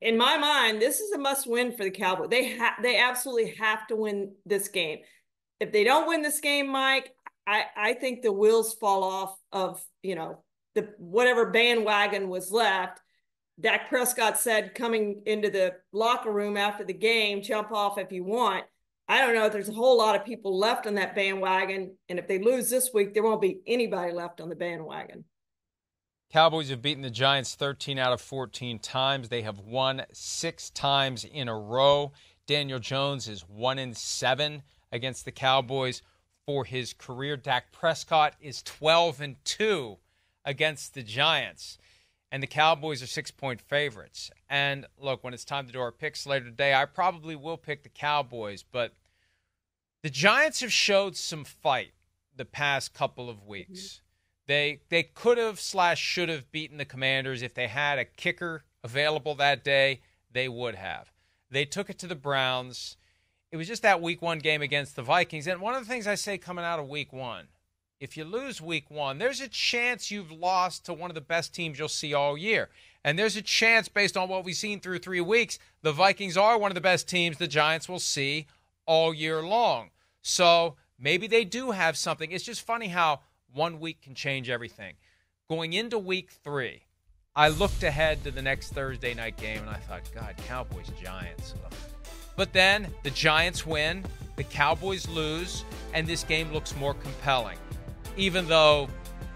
in my mind, this is a must-win for the Cowboys. They absolutely have to win this game. If they don't win this game, Mike, I think the wheels fall off of, the whatever bandwagon was left. Dak Prescott said coming into the locker room after the game, jump off if you want. I don't know if there's a whole lot of people left on that bandwagon. And if they lose this week, there won't be anybody left on the bandwagon. Cowboys have beaten the Giants 13 out of 14 times. They have won 6 times in a row. Daniel Jones is 1-7 against the Cowboys for his career. Dak Prescott is 12-2 against the Giants. And the Cowboys are 6-point favorites. And look, when it's time to do our picks later today, I probably will pick the Cowboys. But the Giants have showed some fight the past couple of weeks. They could have / should have beaten the Commanders. If they had a kicker available that day, they would have. They took it to the Browns. It was just that Week 1 game against the Vikings. And one of the things I say coming out of Week 1, if you lose Week 1, there's a chance you've lost to one of the best teams you'll see all year. And there's a chance, based on what we've seen through 3 weeks, the Vikings are one of the best teams the Giants will see all year long. So maybe they do have something. It's just funny how 1 week can change everything. Going into Week 3, I looked ahead to the next Thursday night game, and I thought, God, Cowboys-Giants. But then the Giants win, the Cowboys lose, and this game looks more compelling. Even though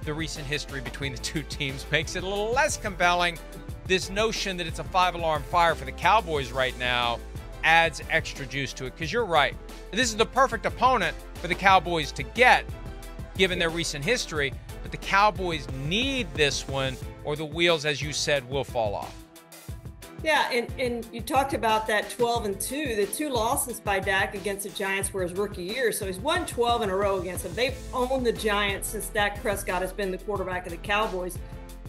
the recent history between the two teams makes it a little less compelling, this notion that it's a 5-alarm fire for the Cowboys right now adds extra juice to it. Because you're right. This is the perfect opponent for the Cowboys to get, given their recent history. But the Cowboys need this one, or the wheels, as you said, will fall off. Yeah, and you talked about that 12-2. The 2 losses by Dak against the Giants were his rookie year, so he's won 12 in a row against them. They've owned the Giants since Dak Prescott has been the quarterback of the Cowboys.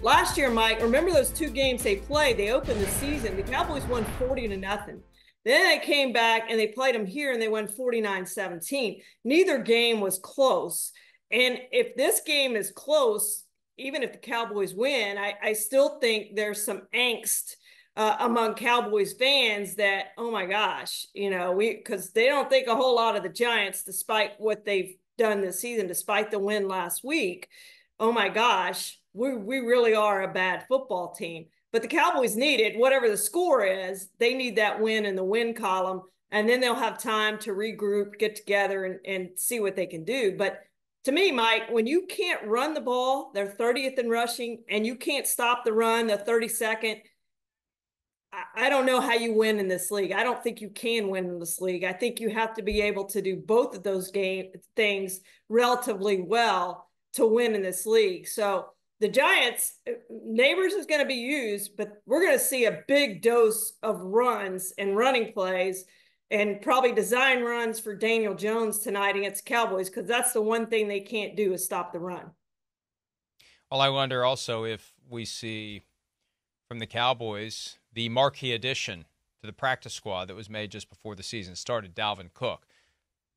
Last year, Mike, remember those 2 games they played? They opened the season. The Cowboys won 40-0. Then they came back and they played them here and they won 49-17. Neither game was close. And if this game is close, even if the Cowboys win, I still think there's some angst among Cowboys fans that, oh my gosh, because they don't think a whole lot of the Giants, despite what they've done this season, despite the win last week. Oh my gosh, we really are a bad football team. But the Cowboys need it, whatever the score is, they need that win in the win column, and then they'll have time to regroup, get together, and see what they can do. But to me, Mike, when you can't run the ball, they're 30th in rushing, and you can't stop the run, they're 32nd, I don't know how you win in this league. I don't think you can win in this league. I think you have to be able to do both of those things relatively well to win in this league. So the Giants, Neighbors is going to be used, but we're going to see a big dose of runs and running plays and probably design runs for Daniel Jones tonight against the Cowboys, because that's the one thing they can't do is stop the run. Well, I wonder also if we see from the Cowboys the marquee addition to the practice squad that was made just before the season started, Dalvin Cook.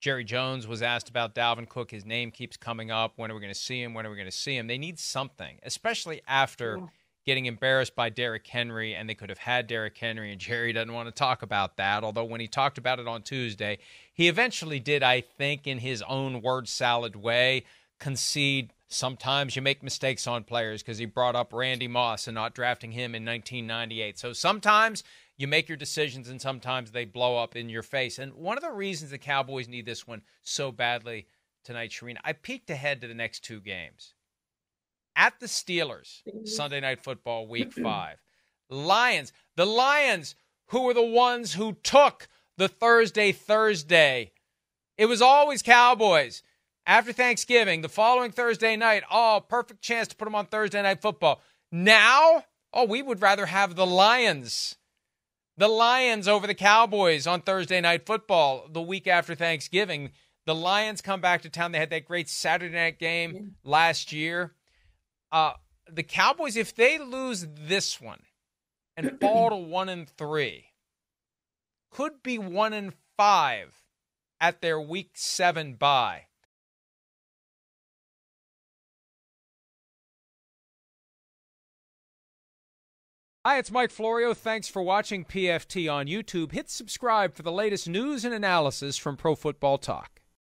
Jerry Jones was asked about Dalvin Cook. His name keeps coming up. When are we going to see him? When are we going to see him? They need something, especially after getting embarrassed by Derrick Henry, and they could have had Derrick Henry, and Jerry doesn't want to talk about that, although when he talked about it on Tuesday, he eventually did, I think, in his own word salad way, concede sometimes you make mistakes on players, because he brought up Randy Moss and not drafting him in 1998. So sometimes you make your decisions and sometimes they blow up in your face. And one of the reasons the Cowboys need this one so badly tonight, Charean, I peeked ahead to the next 2 games. At the Steelers, Sunday Night Football, Week 5. Lions, the Lions, who were the ones who took the Thursday. It was always Cowboys. After Thanksgiving, the following Thursday night, perfect chance to put them on Thursday Night Football. Now, we would rather have the Lions. The Lions over the Cowboys on Thursday Night Football the week after Thanksgiving. The Lions come back to town. They had that great Saturday night game last year. The Cowboys, if they lose this one and fall to 1-3, could be 1-5 at their Week 7 bye. Hi, it's Mike Florio. Thanks for watching PFT on YouTube. Hit subscribe for the latest news and analysis from Pro Football Talk.